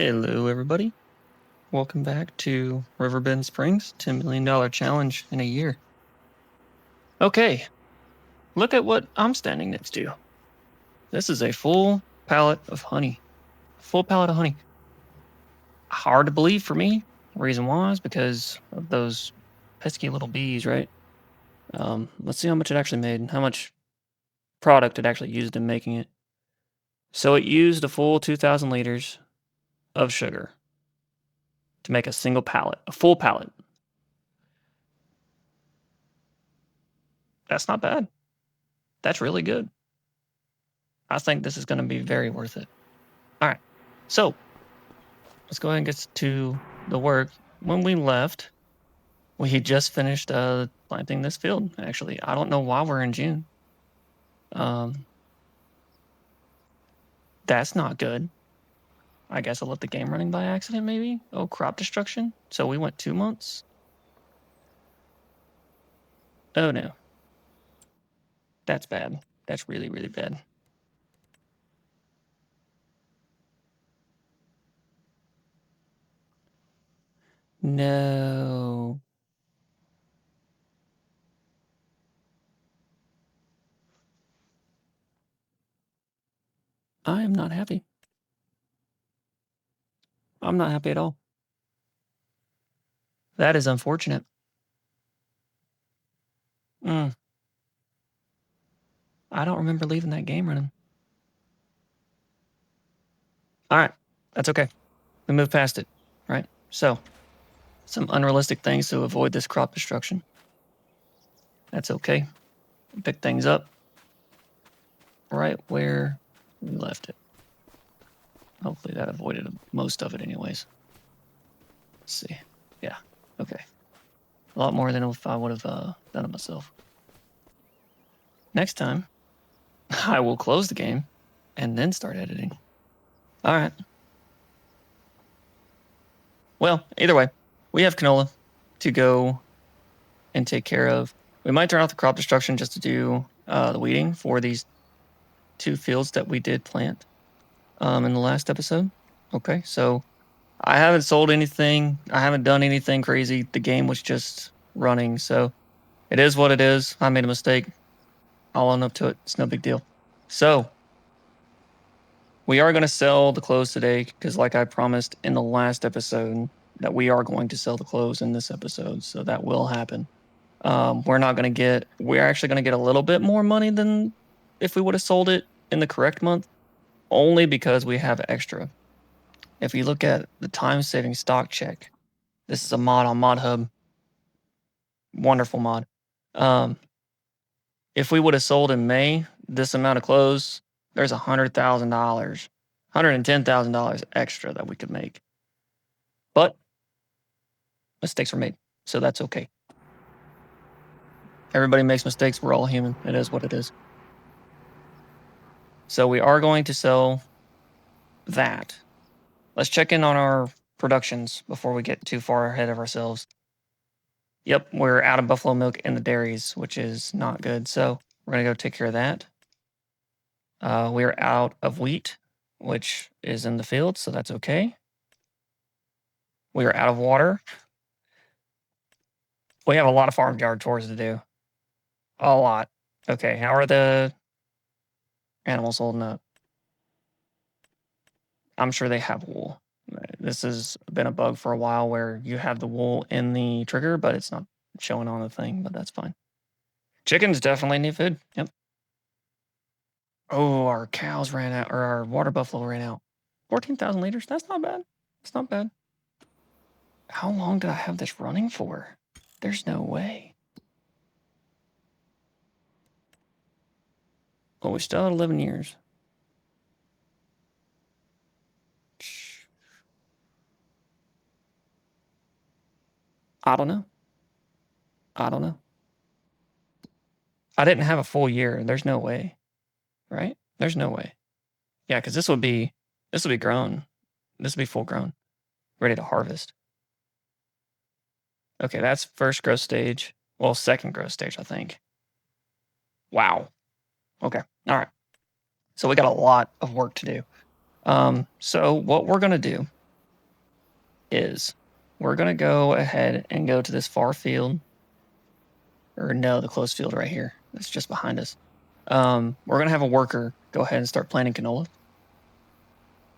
Hello, everybody. Welcome back to Riverbend Springs $10 million challenge in a year. Okay, look at what I'm standing next to. This is a full pallet of honey. A full pallet of honey. Hard to believe for me. The reason why is because of those pesky little bees, right? Let's see how much it actually made, how much product it actually used in making it. So it used a full 2,000 liters of sugar to make a single pallet, a full pallet. That's not bad. That's really good. I think this is going to be very worth it. All right, so let's go ahead and get to the work. When we left, we had just finished planting this field, actually. I don't know why we're in June. That's not good. I guess I left the game running by accident, maybe? Oh, crop destruction? So we went 2 months? Oh, no. That's bad. That's really, really bad. No. I am not happy. I'm not happy at all. That is unfortunate. I don't remember leaving that game running. All right, that's okay. We move past it, right? So, some unrealistic things to avoid this crop destruction. That's okay. Pick things up right where we left it. Hopefully that avoided most of it anyways. Let's see. Yeah, okay. A lot more than if I would have done it myself. Next time, I will close the game and then start editing. All right. Well, either way, we have canola to go and take care of. We might turn off the crop destruction just to do the weeding for these 2 fields that we did plant in the last episode. Okay, so I haven't sold anything. I haven't done anything crazy. The game was just running, so it is what it is. I made a mistake. I'll own up to it. It's no big deal. So we are going to sell the clothes today because, like I promised in the last episode, that we are going to sell the clothes in this episode. So that will happen. We're actually going to get a little bit more money than if we would have sold it in the correct month, only because we have extra. If you look at the time-saving stock check, this is a mod on ModHub. Wonderful mod. If we would have sold in May this amount of clothes, there's $100,000, $110,000 extra that we could make. But mistakes were made, so that's okay. Everybody makes mistakes. We're all human. It is what it is. So we are going to sell that. Let's check in on our productions before we get too far ahead of ourselves. Yep, we're out of buffalo milk in the dairies, which is not good. So we're going to go take care of that. We're out of wheat, which is in the field, so that's okay. We are out of water. We have a lot of farmyard chores to do. A lot. Okay, how are the animals holding up? I'm sure they have wool. This has been a bug for a while where you have the wool in the trigger, but it's not showing on the thing, but that's fine. Chickens definitely need food. Yep. Oh, our cows ran out, or our water buffalo ran out. 14,000 liters? That's not bad. It's not bad. How long did I have this running for? There's no way. Well, we still had 11 years. I don't know. I don't know. I didn't have a full year. There's no way. Right? There's no way. Yeah, because this would be grown. This would be full grown. Ready to harvest. Okay, that's first growth stage. Well, second growth stage, I think. Wow. Okay. All right. So we got a lot of work to do. So what we're going to do is we're going to go ahead and go to this far field. Or no, the close field right here. That's just behind us. We're going to have a worker go ahead and start planting canola.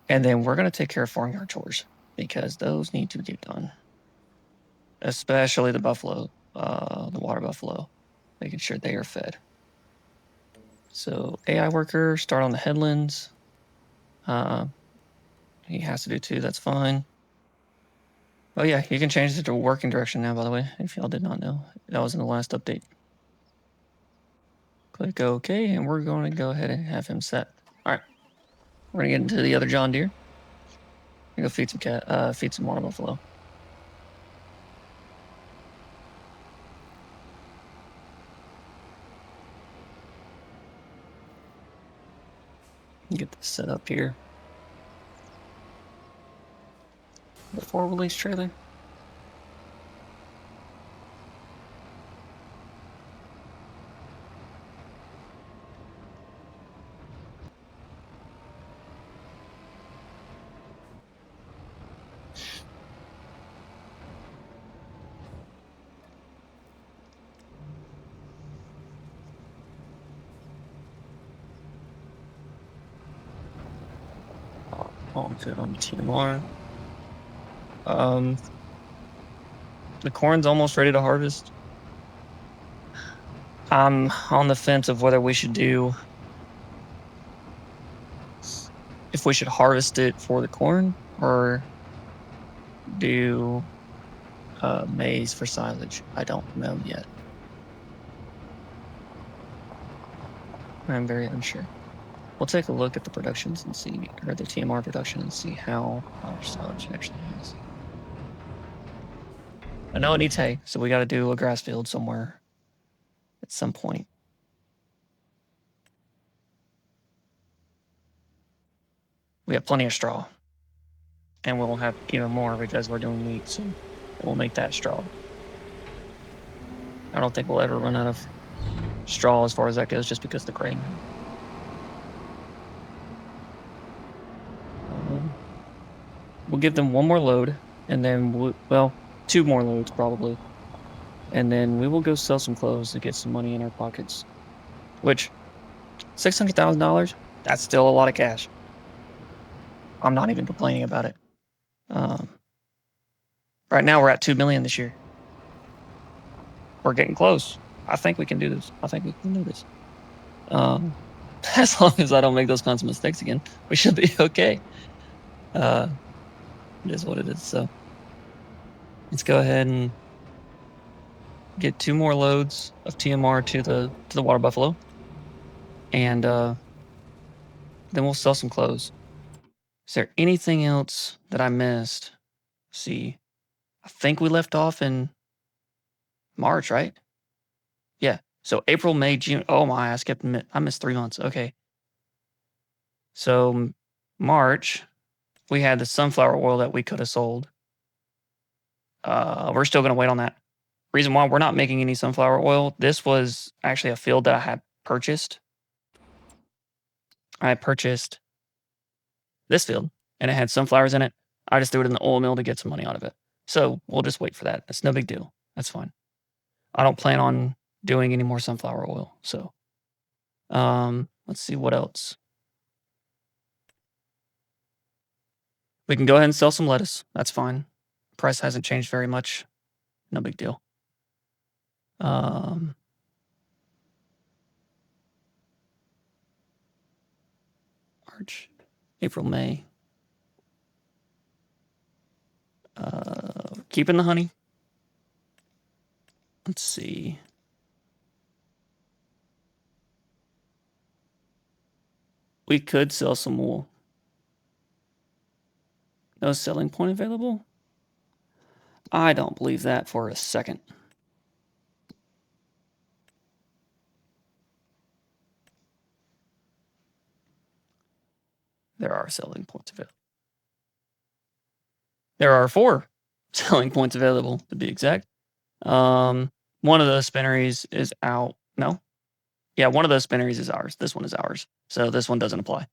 And then we're going to take care of farmyard chores because those need to get done. Especially the buffalo, the water buffalo, making sure they are fed. So AI worker, start on the headlands. He has to do 2, that's fine. Oh yeah, you can change it to working direction now, by the way, if y'all did not know. That was in the last update. Click OK, and we're going to go ahead and have him set. All right, we're going to get into the other John Deere. Go feed some water buffalo. Get this set up here. The 4-release trailer. On TMR. The corn's almost ready to harvest. I'm on the fence of whether we should if we should harvest it for the corn or do maize for silage. I don't know yet. I'm very unsure. We'll take a look at the productions and see, or the TMR production and see how much silage actually is. I know it needs hay, so we got to do a grass field somewhere at some point. We have plenty of straw, and we'll have even more because we're doing wheat, so we'll make that straw. I don't think we'll ever run out of straw as far as that goes, just because of the grain. We'll give them 1 more load, and then well, 2 more loads probably, and then we will go sell some clothes to get some money in our pockets. Which, $600,000, that's still a lot of cash. I'm not even complaining about it. Right now we're at 2 million this year. We're getting close. I think we can do this. As long as I don't make those kinds of mistakes again, we should be okay. It is what it is. So let's go ahead and get 2 more loads of TMR to the water buffalo, and then we'll sell some clothes. Is there anything else that I missed? Let's see, I think we left off in March, right? Yeah. So April, May, June. Oh my, I missed 3 months. Okay. So March, we had the sunflower oil that we could have sold. We're still going to wait on that. Reason why we're not making any sunflower oil, this was actually a field that I had purchased. I purchased this field, and it had sunflowers in it. I just threw it in the oil mill to get some money out of it. So we'll just wait for that. It's no big deal. That's fine. I don't plan on doing any more sunflower oil. So let's see what else. We can go ahead and sell some lettuce. That's fine. Price hasn't changed very much. No big deal. March, April, May. Keeping the honey. Let's see. We could sell some wool. No selling point available? I don't believe that for a second. There are selling points available. There are 4 selling points available, to be exact. One of those spinneries is out. No? Yeah, one of those spinneries is ours. This one is ours. So this one doesn't apply.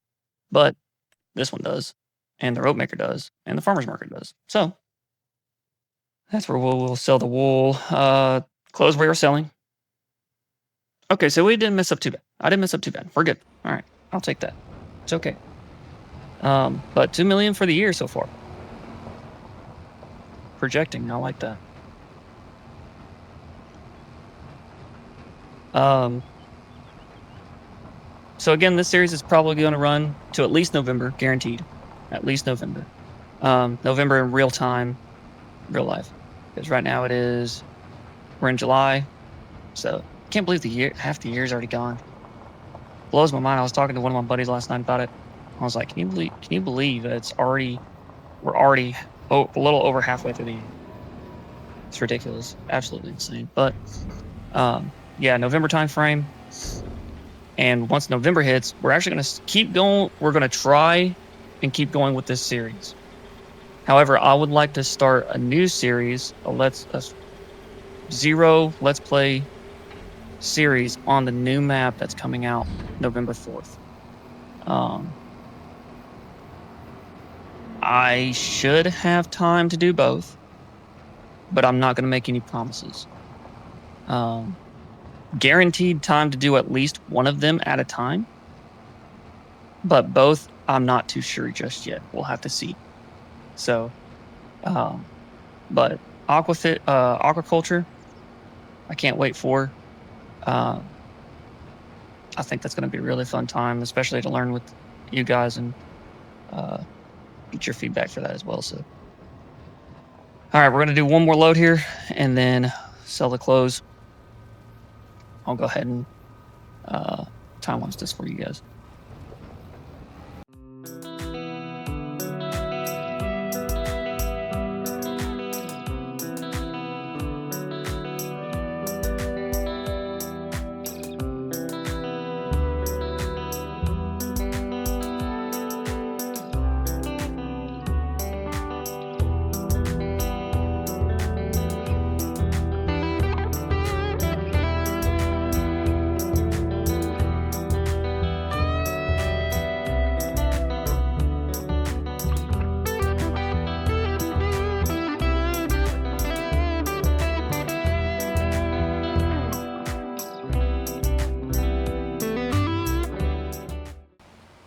But this one does. And the rope maker does. And the farmer's market does. So That's where we'll sell the wool. Clothes we were selling. Okay, so we didn't mess up too bad. I didn't mess up too bad. We're good. All right, I'll take that. It's okay. But 2 million for the year so far. Projecting, I like that. So again, this series is probably going to run to at least November, guaranteed. At least November. November in real time, real life. Because right now we're in July. So I can't believe half the year's already gone. Blows my mind. I was talking to one of my buddies last night about it. I was like, can you believe that we're already a little over halfway through the year. It's ridiculous. Absolutely insane. But yeah, November time frame. And once November hits, we're actually going to keep going. We're going to try and keep going with this series. However, I would like to start a new series, a Zero Let's Play series on the new map that's coming out November 4th. I should have time to do both, but I'm not going to make any promises. Guaranteed time to do at least one of them at a time, but both I'm not too sure just yet. We'll have to see. So, but aquaculture, I can't wait for. I think that's going to be a really fun time, especially to learn with you guys and get your feedback for that as well. So, all right, we're going to do one more load here and then sell the clothes. I'll go ahead and time-lapse this for you guys.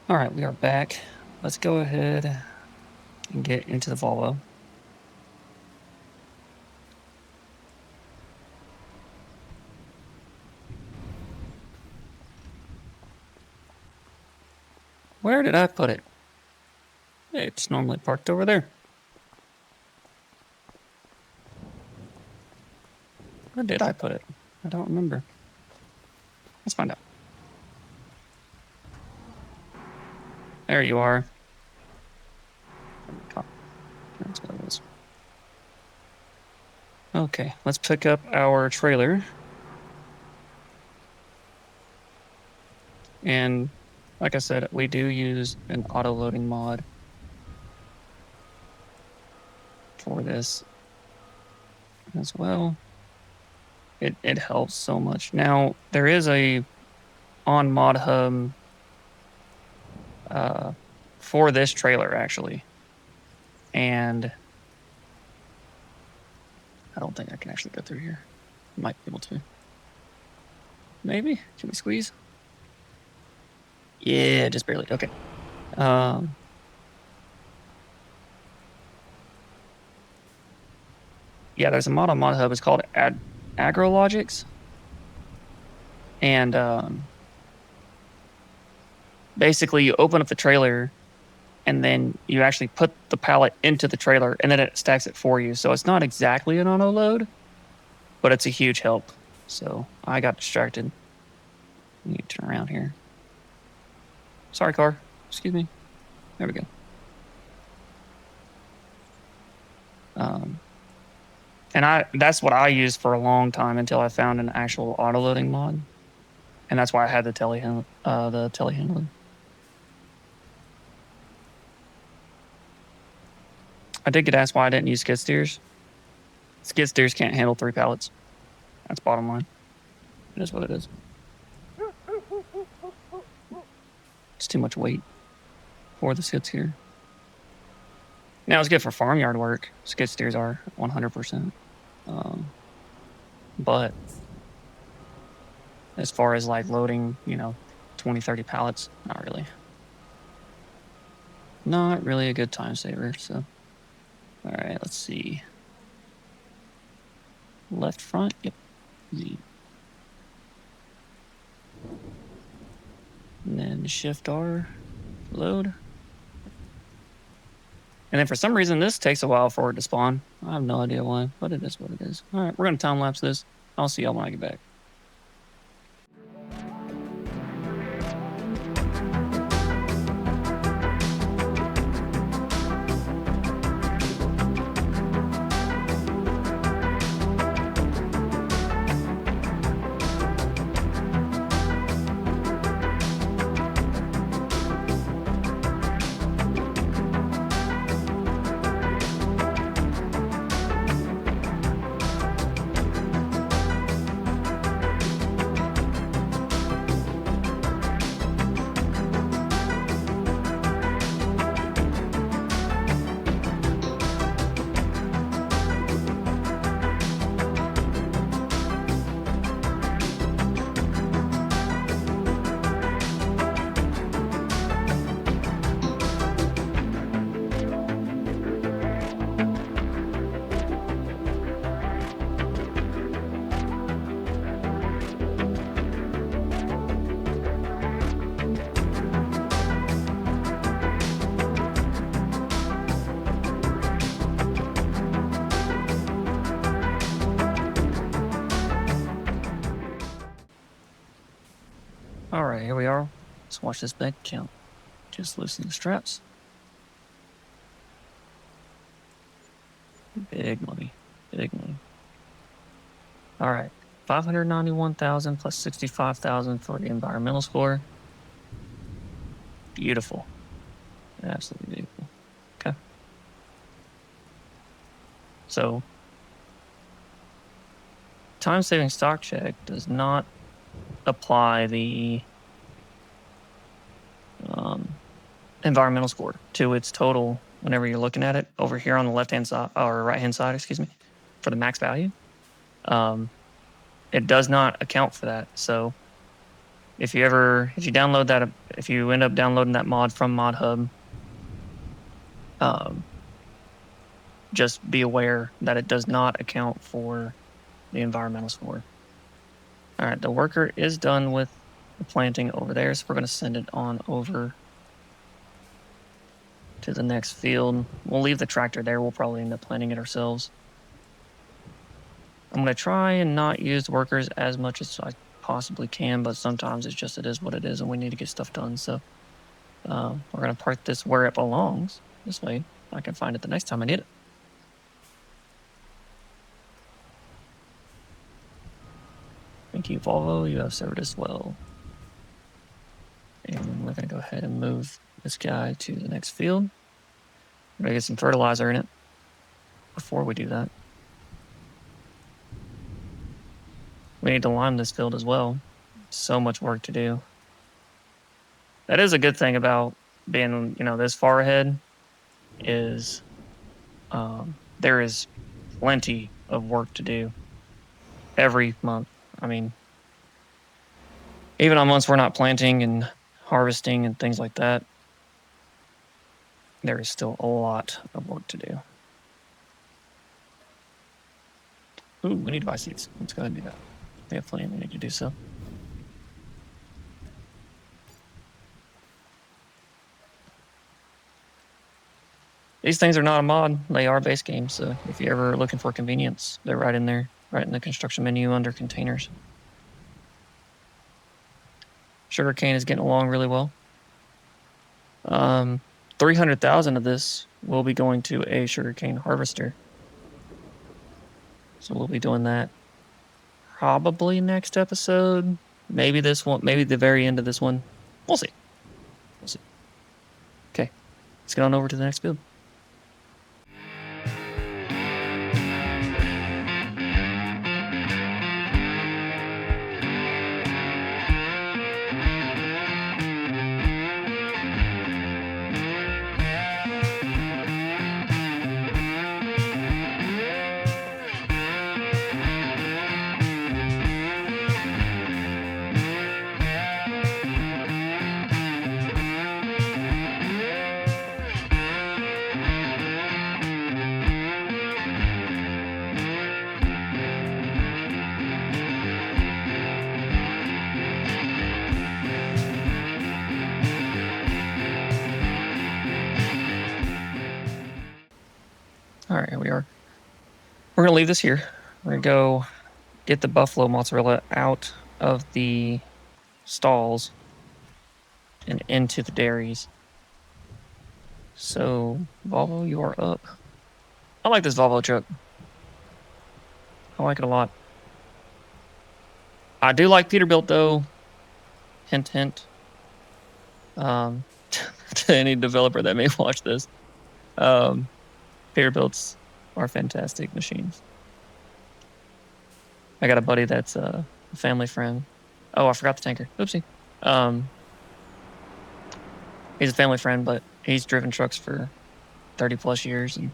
All right, we are back. Let's go ahead and get into the Volvo. Where did I put it? It's normally parked over there. Where did I put it? I don't remember. Let's find out. There you are. That's what it was. Okay, let's pick up our trailer. And like I said, we do use an auto-loading mod for this as well. It helps so much. Now, there is a on Mod Hub for this trailer, actually. And I don't think I can actually go through here. Might be able to. Maybe? Can we squeeze? Yeah, just barely. Okay. Yeah, there's a mod on Mod Hub. It's called AgroLogics. And basically, you open up the trailer, and then you actually put the pallet into the trailer, and then it stacks it for you. So it's not exactly an auto load, but it's a huge help. So I got distracted. I need to turn around here. Sorry, car. Excuse me. There we go. And that's what I used for a long time until I found an actual auto loading mod, and that's why I had the telehandler. I did get asked why I didn't use skid steers. Skid steers can't handle 3 pallets. That's bottom line. It is what it is. It's too much weight for the skid steer. Now it's good for farmyard work. Skid steers are 100%. But as far as like loading, 20, 30 pallets, not really. Not really a good time saver. So, all right, let's see. Left front, yep. Z. And then Shift R, load. And then for some reason, this takes a while for it to spawn. I have no idea why, but it is what it is. All right, we're going to time lapse this. I'll see y'all when I get back. All right, here we are. Let's watch this bank account. Just loosen the straps. Big money, big money. All right, 591,000 plus 65,000 for the environmental score. Beautiful, absolutely beautiful. Okay. So, time-saving stock check does not apply the environmental score to its total whenever you're looking at it over here on the left-hand side or right-hand side, excuse me, for the max value. It does not account for that. So if you download that, if you end up downloading that mod from ModHub, just be aware that it does not account for the environmental score. All right, the worker is done with the planting over there, so we're going to send it on over to the next field. We'll leave the tractor there. We'll probably end up planting it ourselves. I'm going to try and not use workers as much as I possibly can, but sometimes it is what it is, and we need to get stuff done. So we're going to park this where it belongs. This way I can find it the next time I need it. Thank you, Volvo. You have served us well. And we're going to go ahead and move this guy to the next field. We're going to get some fertilizer in it before we do that. We need to lime this field as well. So much work to do. That is a good thing about being, this far ahead is there is plenty of work to do every month. I mean, even on months we're not planting and harvesting and things like that, there is still a lot of work to do. Ooh, we need to buy seeds. Let's go ahead and do that. We have plenty we need to do so. These things are not a mod. They are base games, so if you're ever looking for convenience, they're right in there, right in the construction menu under containers. Sugarcane is getting along really well. 300,000 of this will be going to a sugarcane harvester. So we'll be doing that probably next episode. Maybe this one, maybe the very end of this one. We'll see. Okay, let's get on over to the next build. All right, here we are. We're gonna leave this here. We're gonna go get the buffalo mozzarella out of the stalls and into the dairies. So, Volvo, you are up. I like this Volvo truck. I like it a lot. I do like Peterbilt though. Hint, hint. To any developer that may watch this, Peterbilts are fantastic machines. I got a buddy that's a family friend. Oh, I forgot the tanker. Oopsie. He's a family friend, but he's driven trucks for 30 plus years, and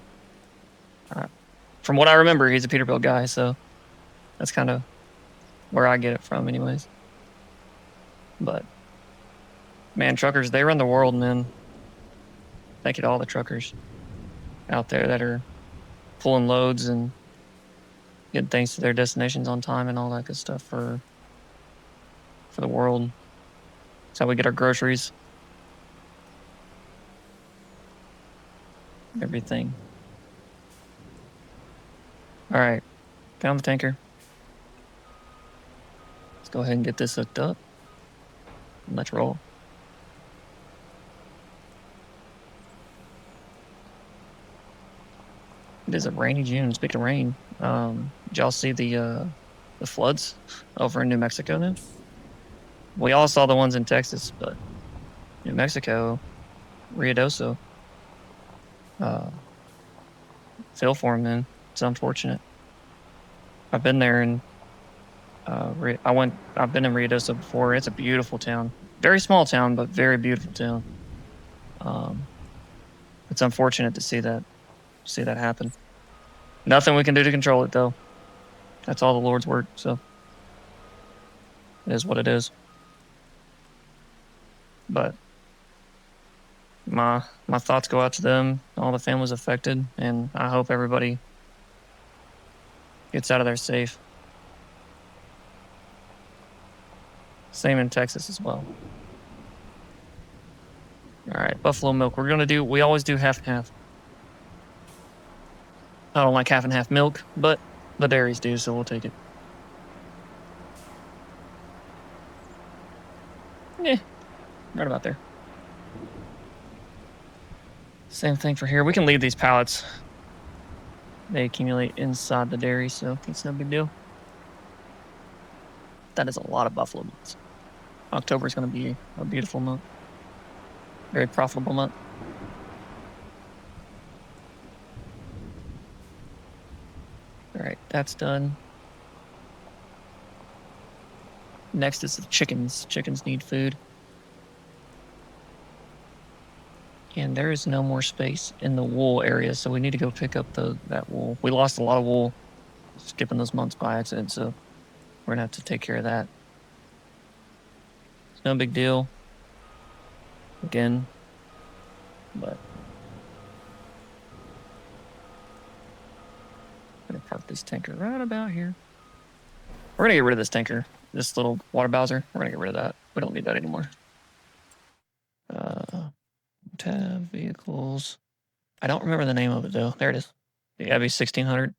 from what I remember, he's a Peterbilt guy. So that's kind of where I get it from, anyways. But man, truckers, they run the world, man. Thank you to all the truckers out there that are pulling loads and getting things to their destinations on time and all that good stuff for the world. That's how we get our groceries. Everything. All right, found the tanker. Let's go ahead and get this hooked up. And let's roll. It is a rainy June. Speaking of rain, did y'all see the floods over in New Mexico now? We all saw the ones in Texas, but New Mexico, Ruidoso, feel for them, man. It's unfortunate. I've been there, and I've been in Ruidoso before. It's a beautiful town. Very small town, but very beautiful town. It's unfortunate to see that happen. Nothing we can do to control it, though. That's all the Lord's work, so it is what it is. But my thoughts go out to them, all the families affected, and I hope everybody gets out of there safe. Same in Texas as well. All right, buffalo milk. We always do half and half. I don't like half and half milk, but the dairies do, so we'll take it. Right about there. Same thing for here. We can leave these pallets. They accumulate inside the dairy, so it's no big deal. That is a lot of buffalo milks. October is going to be a beautiful month. Very profitable month. All right, that's done. Next is the chickens. Chickens need food. And there is no more space in the wool area, so we need to go pick up that wool. We lost a lot of wool skipping those months by accident, so we're gonna have to take care of that. It's no big deal. Again, but I'm gonna park this tanker right about here. We're gonna get rid of this tanker, this little water bowser. We're gonna get rid of that. We don't need that anymore. Tab vehicles. I don't remember the name of it though. There it is. The Abbey 1600.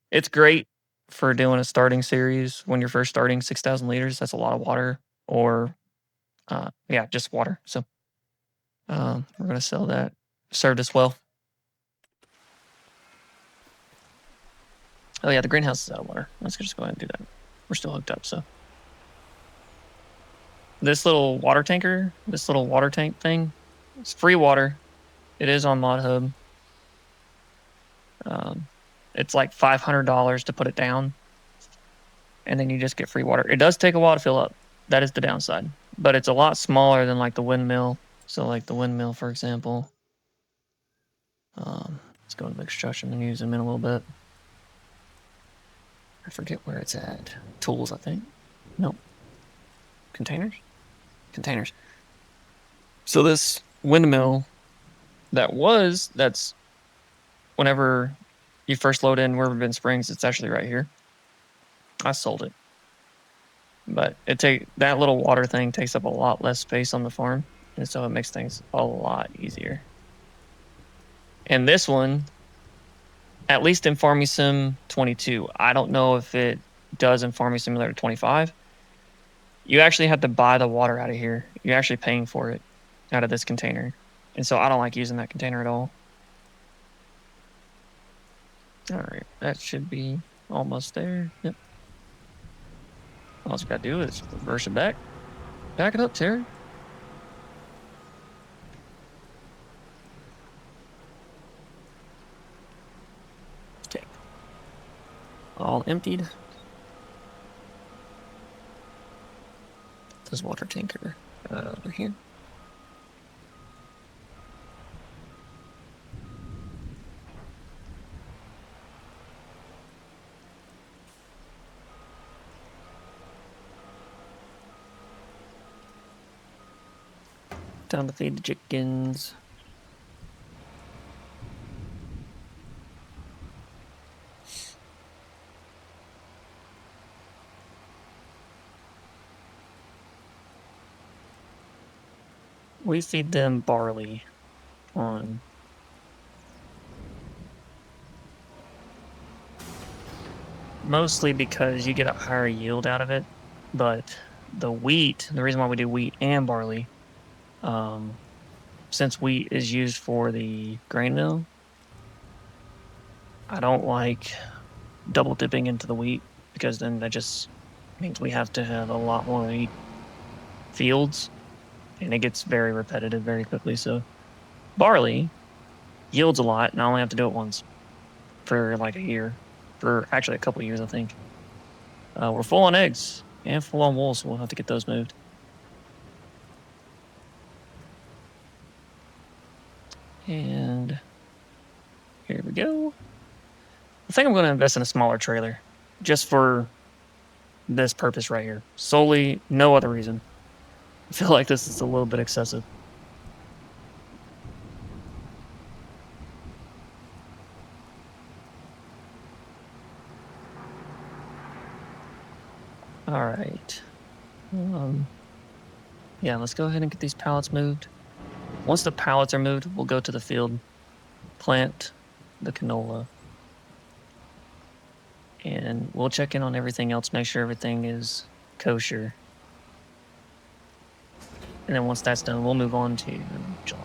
It's great for doing a starting series when you're first starting 6,000 liters. That's a lot of water, or just water. So we're gonna sell that. Served us well. Oh yeah, the greenhouse is out of water. Let's just go ahead and do that. We're still hooked up, so. This little water tank thing, it's free water. It is on ModHub. It's like $500 to put it down, and then you just get free water. It does take a while to fill up. That is the downside, but it's a lot smaller than like the windmill. So like the windmill, for example. Let's go to the construction and use them in a little bit. I forget where it's at. Tools, I think. Nope. Containers. So this windmill, that's whenever you first load in Riverbend Springs, it's actually right here. I sold it. But that little water thing takes up a lot less space on the farm, and so it makes things a lot easier. And this one at least in Farming Sim 22. I don't know if it does in Farming Simulator 25. You actually have to buy the water out of here. You're actually paying for it out of this container. And so I don't like using that container at all. All right, that should be almost there. Yep. All we gotta do is reverse it back. Back it up, Terry. Okay. All emptied. This water tanker over here. Time to feed the chickens. We feed them barley on mostly because you get a higher yield out of it, but the wheat, the reason why we do wheat and barley, since wheat is used for the grain mill, I don't like double dipping into the wheat because then that just means we have to have a lot more wheat fields and it gets very repetitive very quickly. So barley yields a lot and I only have to do it once for like a year, for actually a couple years, I think. We're full on eggs and full on wool, so we'll have to get those moved. And here we go. I think I'm going to invest in a smaller trailer just for this purpose right here. Solely, no other reason. I feel like this is a little bit excessive. All right. Yeah, let's go ahead and get these pallets moved. Once the pallets are moved, we'll go to the field, plant the canola, and we'll check in on everything else, make sure everything is kosher. And then once that's done, we'll move on to July.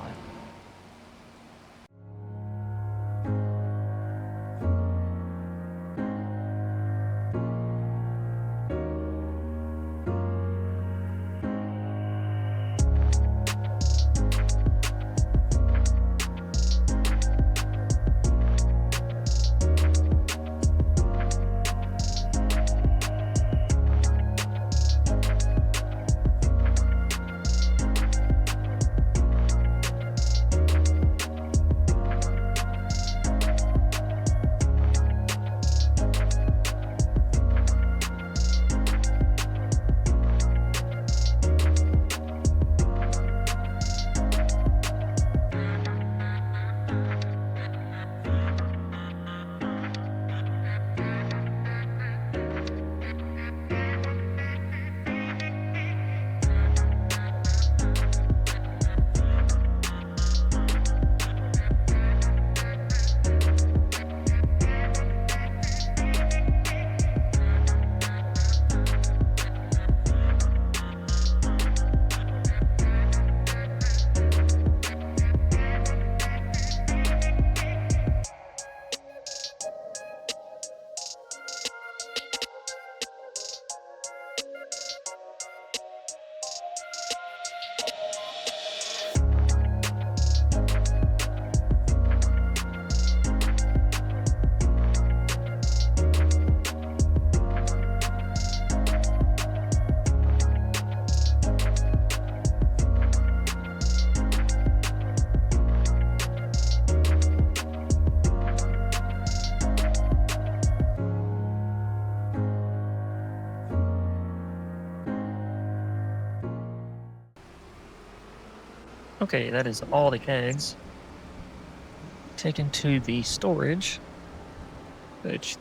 Okay, that is all the eggs taken to the storage, which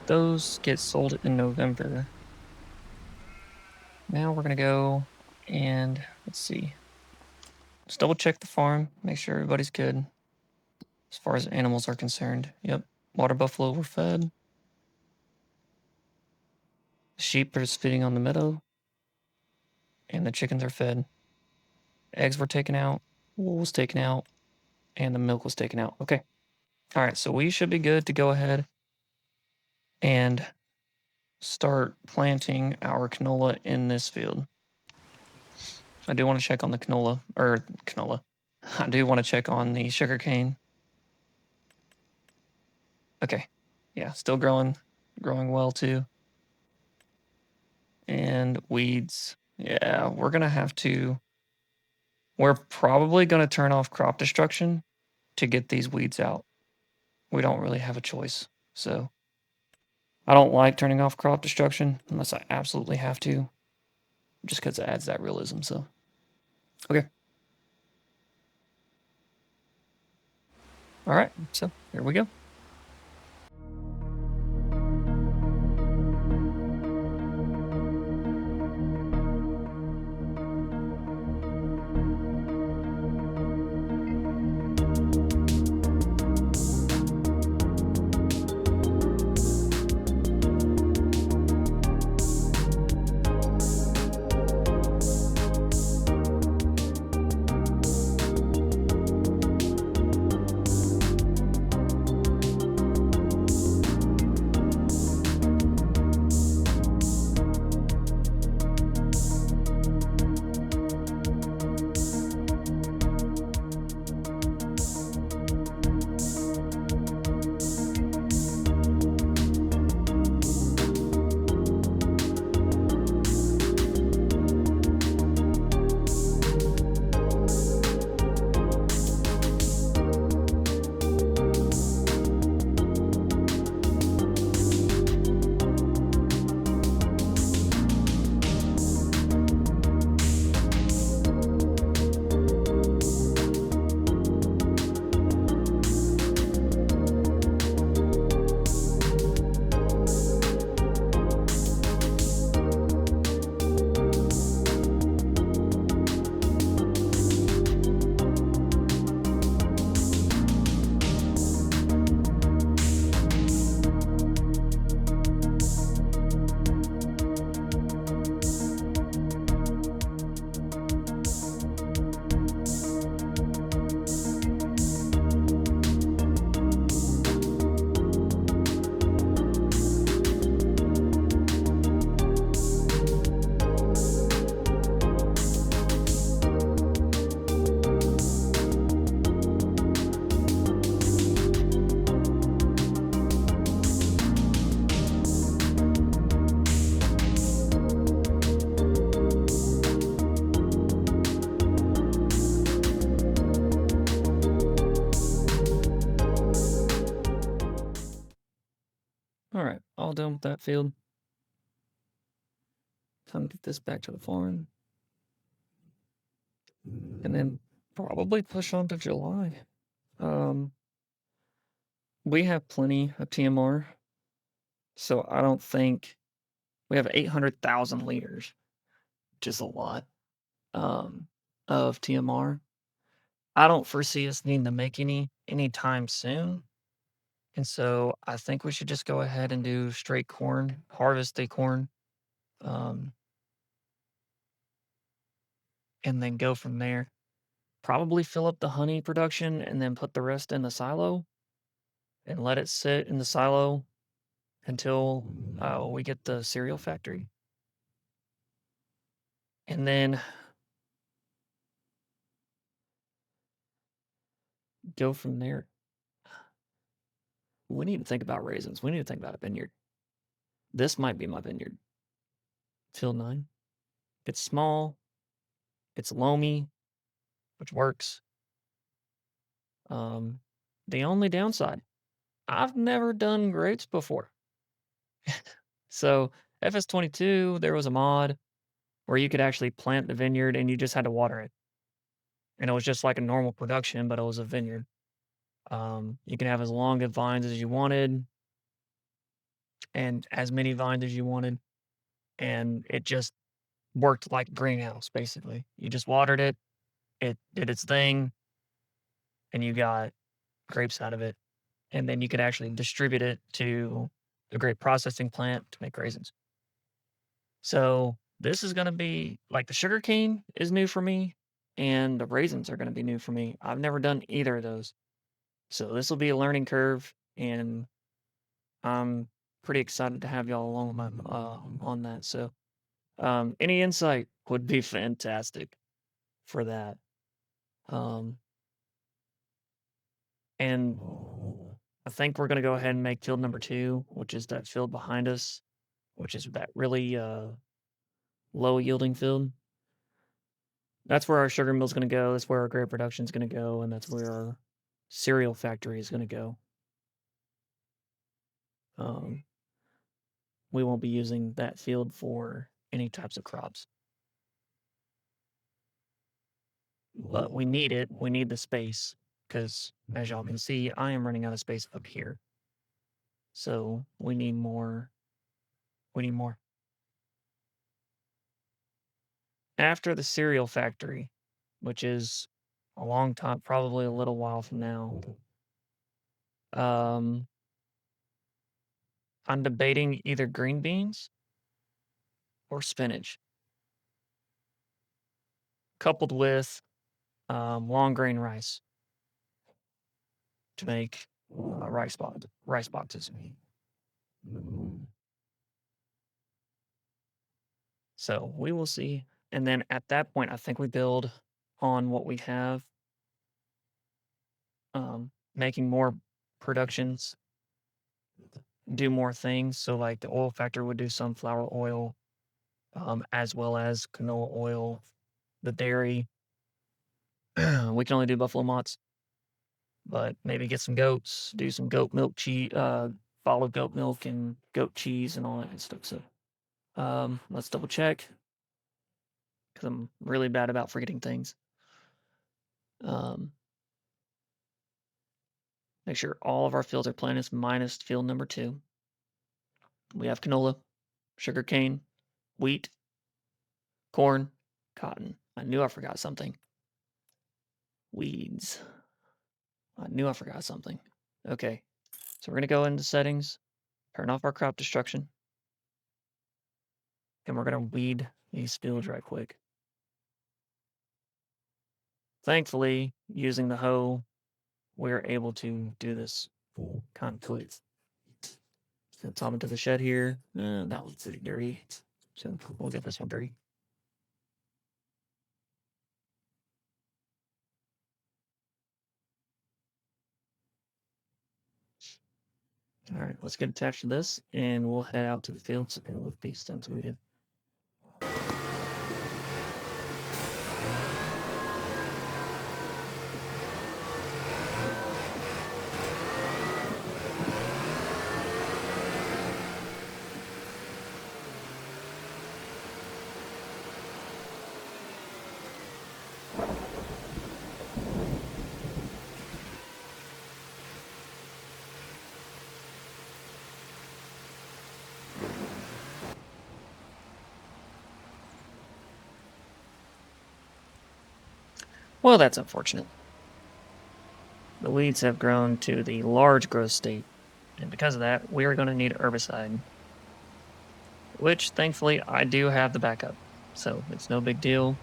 those get sold in November. Now we're gonna go and let's see. Let's double check the farm, make sure everybody's good as far as animals are concerned. Yep. Water buffalo were fed. Sheep are feeding on the meadow. And the chickens are fed. Eggs were taken out. Wool was taken out. And the milk was taken out. Okay. All right. So we should be good to go ahead and start planting our canola in this field. I do want to check on the canola. I do want to check on the sugarcane. Okay. Yeah, still growing well too. And weeds. Yeah, we're probably going to turn off crop destruction to get these weeds out. We don't really have a choice. So I don't like turning off crop destruction unless I absolutely have to, just because it adds that realism. So, okay. All right. So here we go. All right, all done with that field. Time to get this back to the farm. And then probably push on to July. We have plenty of TMR, so I don't think we have 800,000 liters, which is a lot of TMR. I don't foresee us needing to make any anytime soon. And so I think we should just go ahead and do straight corn, harvest the corn, and then go from there. Probably fill up the honey production and then put the rest in the silo and let it sit in the silo until we get the cereal factory. And then go from there. We need to think about raisins. We need to think about a vineyard. This might be my vineyard. Field 9. It's small. It's loamy, which works. The only downside, I've never done grapes before. So FS22, there was a mod where you could actually plant the vineyard and you just had to water it. And it was just like a normal production, but it was a vineyard. You can have as long of vines as you wanted and as many vines as you wanted. And it just worked like a greenhouse, basically. You just watered it, it did its thing, and you got grapes out of it. and then you could actually distribute it to the grape processing plant to make raisins. So this is going to be like the sugar cane is new for me, and the raisins are going to be new for me. I've never done either of those. So this will be a learning curve, and I'm pretty excited to have y'all along my, on that. So any insight would be fantastic for that. And I think we're going to go ahead and make field number 2, which is that field behind us, which is that really low yielding field. That's where our sugar mill is going to go. That's where our grape production is going to go. And that's where our cereal factory is going to go. We won't be using that field for any types of crops. But we need it. We need the space because, as y'all can see, I am running out of space up here. So we need more. We need more. After the cereal factory, which is a long time, probably a little while from now, I'm debating either green beans or spinach, coupled with long grain rice to make rice boxes. So we will see. And then at that point, I think we build on what we have, making more productions, do more things. So like the oil factory would do sunflower oil, as well as canola oil, the dairy. We can only do buffalo motts, but maybe get some goats, do some goat milk cheese, follow goat milk and goat cheese and all that good stuff. So let's double check because I'm really bad about forgetting things. Make sure all of our fields are planted minus field number 2. We have canola, sugarcane, wheat, corn, cotton. I knew I forgot something. Weeds. I knew I forgot something. Okay, so we're going to go into settings, turn off our crop destruction, and we're going to weed these fields right quick. Thankfully, using the hoe, we're able to do this kind of quick. Let's hop into the shed here. That one's pretty dirty, so we'll get this one dirty. All right, let's get attached to this, and we'll head out to the fields and look these stems we did. Well, that's unfortunate. The weeds have grown to the large growth state, and because of that, we are going to need herbicide, which thankfully I do have the backup, so it's no big deal.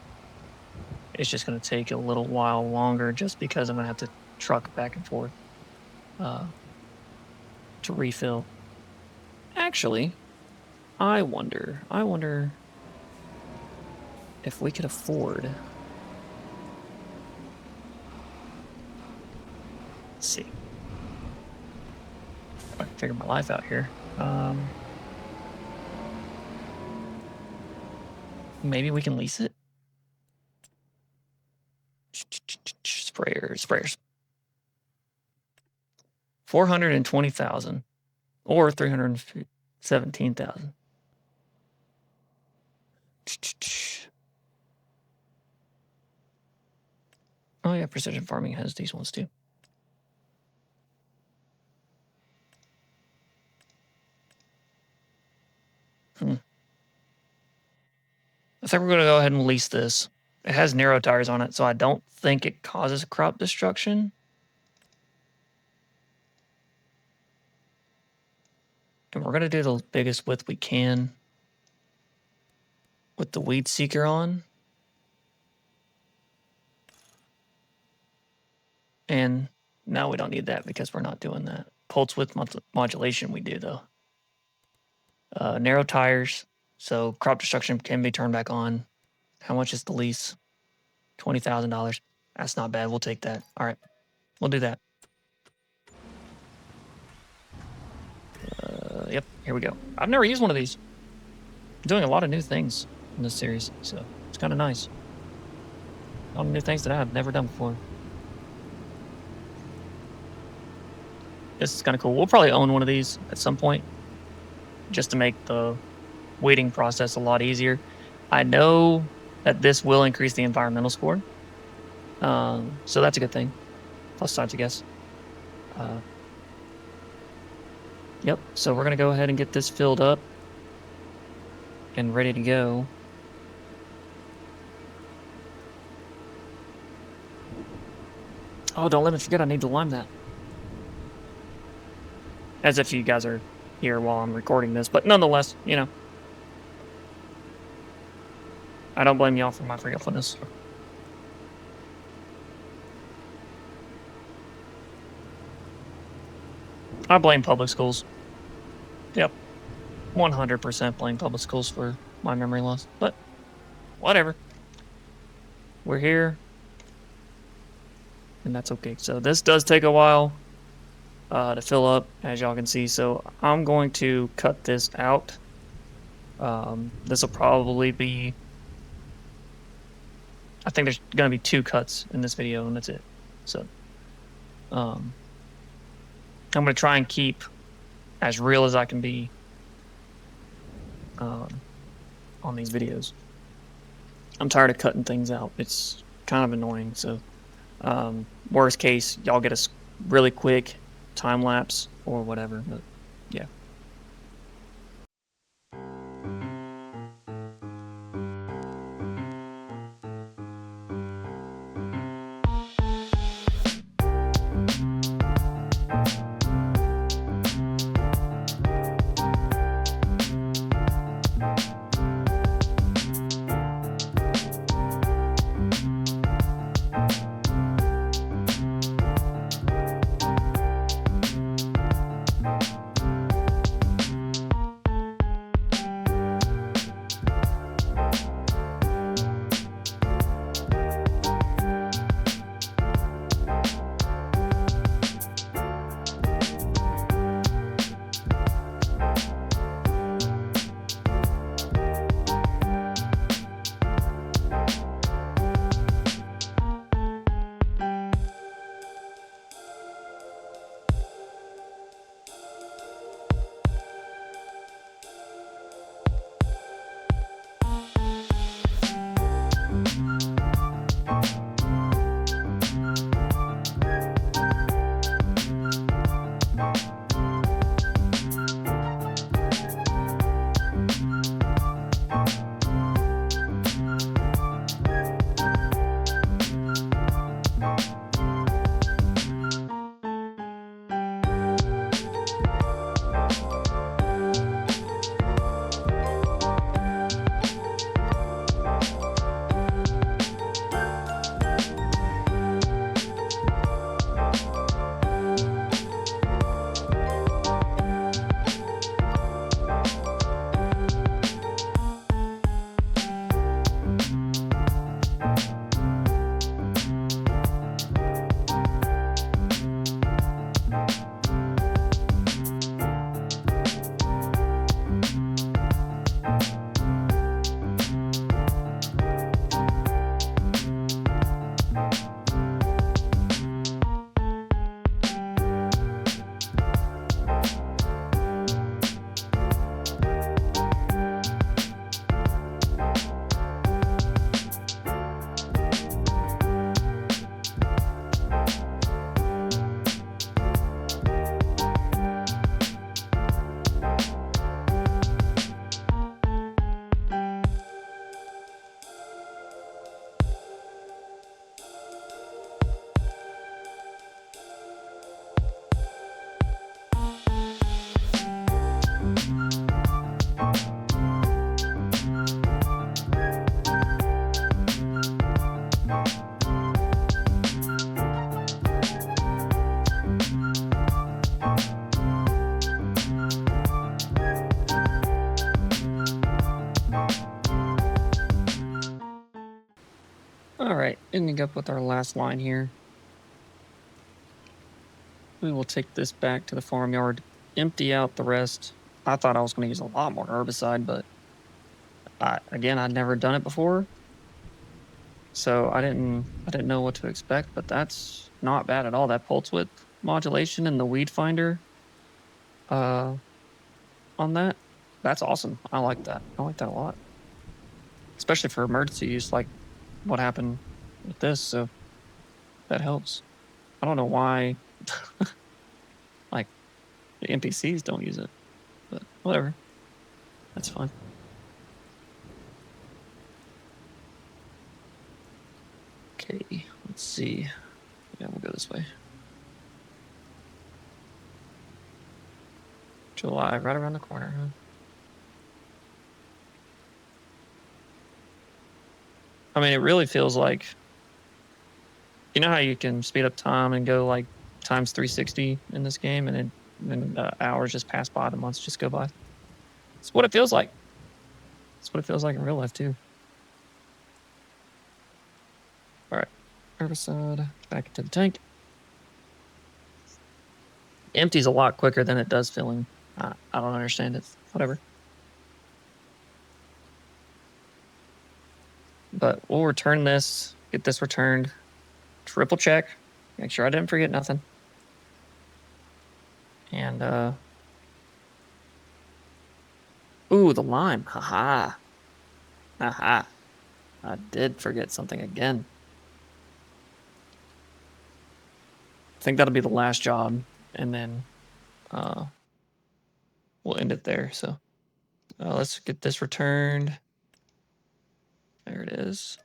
It's just going to take a little while longer just because I'm going to have to truck back and forth to refill. Actually, I wonder if we could afford. Let's see. I can figure my life out here. Maybe we can lease it. Sprayers. 420,000 or 317,000. Oh yeah, precision farming has these ones too. I think we're going to go ahead and lease this. It has narrow tires on it, so I don't think it causes crop destruction. And we're going to do the biggest width we can with the weed seeker on. And now we don't need that because we're not doing that. Pulse width modulation we do though. Narrow tires, so crop destruction can be turned back on. How much is the lease? $20,000. That's not bad. We'll take that. All right, we'll do that. Yep, here we go. I've never used one of these. I'm doing a lot of new things in this series, so it's kind of nice. A lot of new things that I've never done before. This is kind of cool. We'll probably own one of these at some point just to make the weeding process a lot easier. I know that this will increase the environmental score. So that's a good thing. Plus sides, I guess. Yep, so we're going to go ahead and get this filled up and ready to go. Oh, don't let me forget I need to lime that. As if you guys are here while I'm recording this, but nonetheless, you know. I don't blame y'all for my forgetfulness. I blame public schools. Yep. 100% blame public schools for my memory loss. But, whatever. We're here. And that's okay. So this does take a while to fill up, as y'all can see. So I'm going to cut this out. This will probably be... I think there's going to be 2 cuts in this video, and that's it. So, I'm going to try and keep as real as I can be on these videos. I'm tired of cutting things out. It's kind of annoying. So, worst case, y'all get a really quick time lapse or whatever. But yeah. ending up with our last line here. We will take this back to the farmyard, empty out the rest. I thought I was going to use a lot more herbicide, but again, I'd never done it before, so I didn't know what to expect. But that's not bad at all. That pulse width modulation and the weed finder, on that's awesome. I like that. I like that a lot, especially for emergency use, like what happened with this. So that helps. I don't know why, like the NPCs don't use it, but whatever. That's fine. Okay, let's see. Yeah, we'll go this way. July, right around the corner, huh? I mean, it really feels like, you know how you can speed up time and go like times 360 in this game, and then hours just pass by, the months just go by. It's what it feels like. It's what it feels like in real life too. All right, herbicide back into the tank. Empties a lot quicker than it does filling. I don't understand it. Whatever. But we'll return this, get this returned, triple check, make sure I didn't forget nothing. And, ooh, the lime. Haha. Haha. I did forget something again. I think that'll be the last job, and then we'll end it there. So let's get this returned. There it is.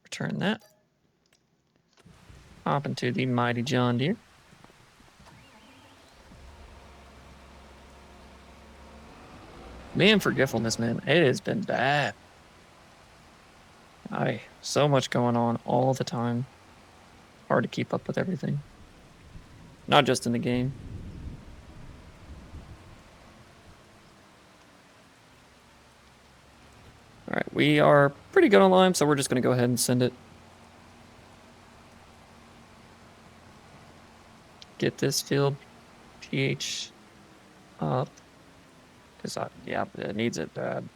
Return that. Hop into the mighty John Deere. Man, forgetfulness, man. It has been bad. So much going on all the time. Hard to keep up with everything. Not just in the game. All right, we are pretty good on lime, so we're just going to go ahead and send it. Get this field pH up, because yeah, it needs it bad.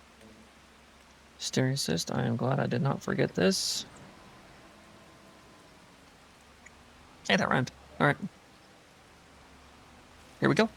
Steering assist, I am glad I did not forget this. Hey, that rhymed. All right. Here we go.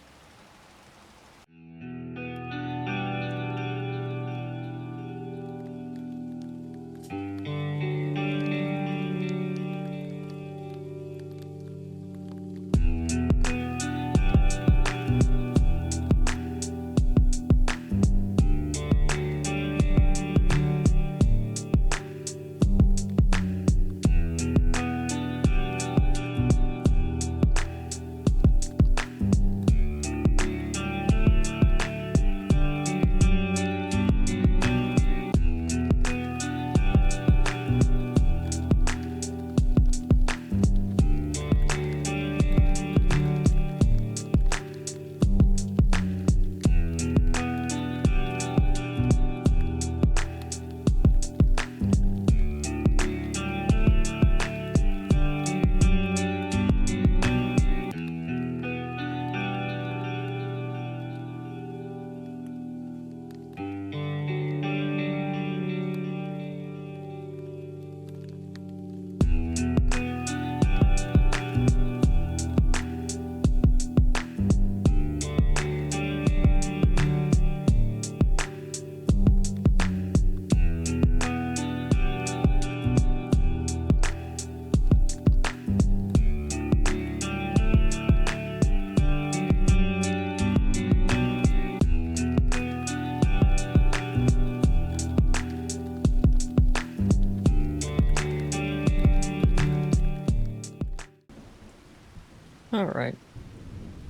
All right,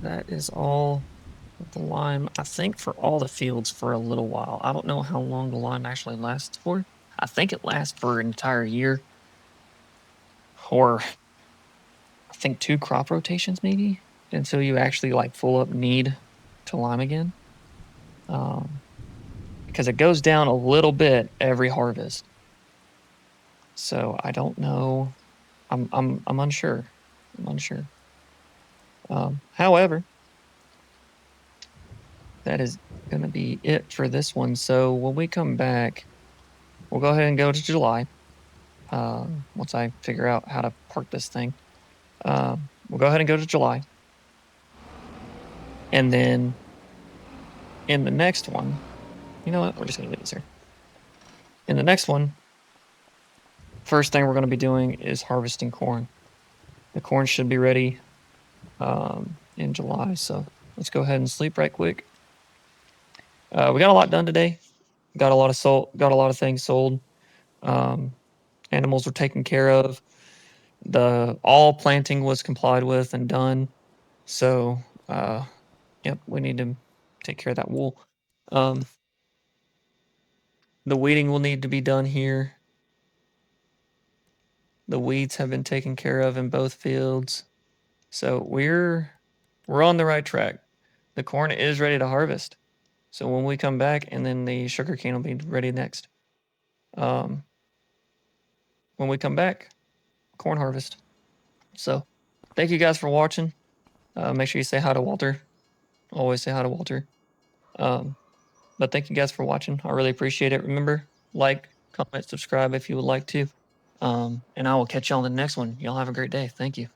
that is all with the lime, I think, for all the fields for a little while. I don't know how long the lime actually lasts for. I think it lasts for an entire year, or I think 2 crop rotations maybe, until you actually like full up need to lime again. Because it goes down a little bit every harvest. So I don't know I'm unsure. I'm unsure. However, that is going to be it for this one. So when we come back, we'll go ahead and go to July. Once I figure out how to park this thing, we'll go ahead and go to July. And then in the next one, you know what? We're just going to leave this here. In the next one, first thing we're going to be doing is harvesting corn. The corn should be ready in July. So let's go ahead and sleep right quick. We got a lot done today. Got a lot of things sold. Animals were taken care of. All planting was complied with and done. So, yep, we need to take care of that wool. The weeding will need to be done here. The weeds have been taken care of in both fields. So we're on the right track. The corn is ready to harvest. So when we come back, and then the sugar cane will be ready next. When we come back, corn harvest. So thank you guys for watching. Make sure you say hi to Walter. Always say hi to Walter. But thank you guys for watching. I really appreciate it. Remember, like, comment, subscribe if you would like to. And I will catch y'all in the next one. Y'all have a great day. Thank you.